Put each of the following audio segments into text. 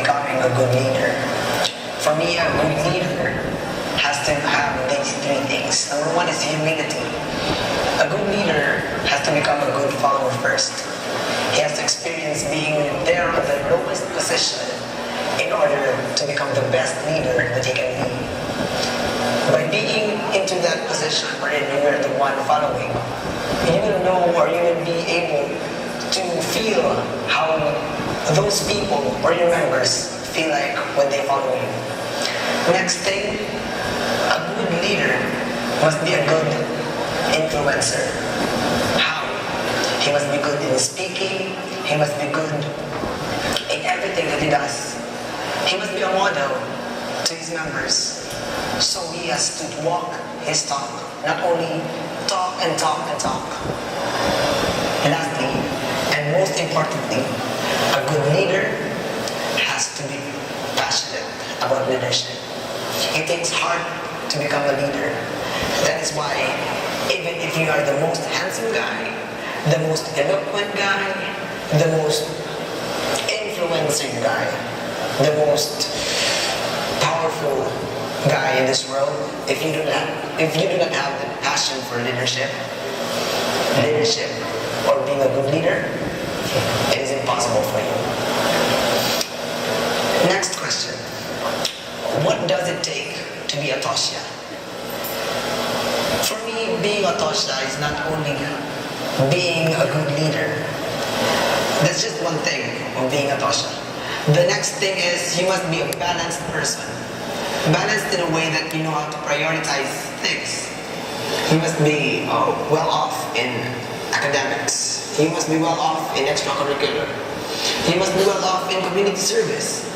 becoming a good leader. For me, a good leader has to have these three things. Number one is humility. A good leader has to become a good follower first. He has to experience being there at the lowest position in order to become the best leader that he can be. By being into that position wherein you are the one following, you will know, or you will be able to feel how those people or your members feel like when they follow you. Next thing, a good leader must be a good influencer. How? He must be good in speaking. He must be good in everything that he does. He must be a model to his members. So he has to walk his talk, not only talk and talk and talk. Lastly, and most importantly, a good leader has to be passionate about leadership. It takes heart to become a leader. That is why even if you are the most handsome guy, the most eloquent guy, the most influencing guy, the most powerful guy in this world, if you do not have the passion for leadership or being a good leader, it is impossible for you. Next question. What does it take to be a Tosya? For me, being a Tosya is not only being a good leader. That's just one thing of being a Tosya. The next thing is you must be a balanced person. Balanced in a way that you know how to prioritize things. You must be well off in academics. You must be well off in extracurricular. You must be well off in community service.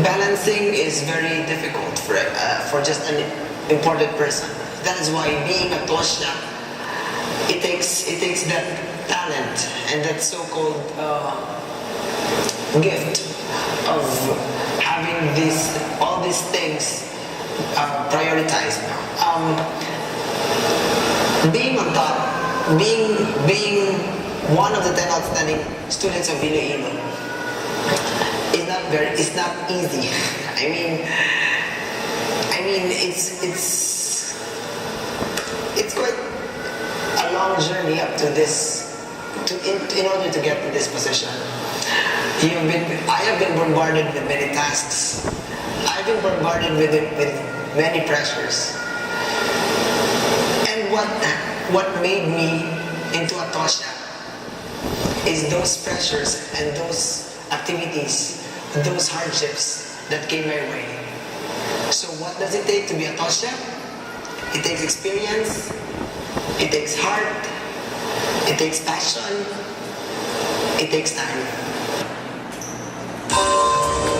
Balancing is very difficult for just an important person. That is why being a Tosya, it takes that talent and that so-called gift of having all these things prioritized. Being on top, being one of the 10 outstanding students of Iloilo it's not easy. I mean it's quite a long journey up to this in order to get to this position. I have been bombarded with many tasks. I've been bombarded with many pressures. And what made me into a Tosya is those pressures and those activities, those hardships that came my way. So what does it take to be a Tosya? It takes experience, it takes heart, it takes passion, it takes time.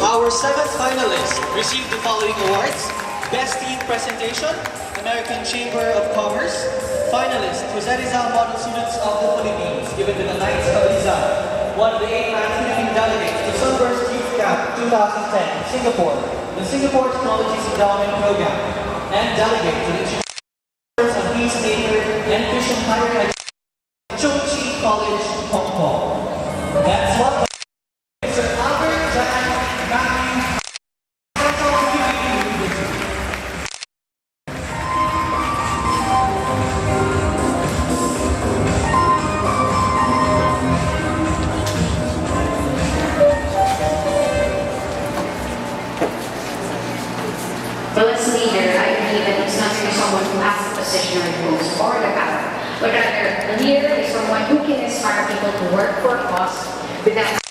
Our seventh finalist received the following awards: Best Team Presentation, American Chamber of Commerce. Finalist, Jose Rizal Model Students of the Philippines, given to the Knights of Rizal. One of the 8 Philippine delegates to Sunburst Youth Camp 2010 in Singapore, the Singapore Technologies Endowment Program, and delegate to the Institute of Peacemaker and Christian Higher Education, Chung Chi College, Hong Kong. That's what Mr. Albert Jack Matthew. Well, as a leader, I believe that it's not really someone who has the position or the rules or the power, but rather, a leader is someone who can inspire people to work for a cause without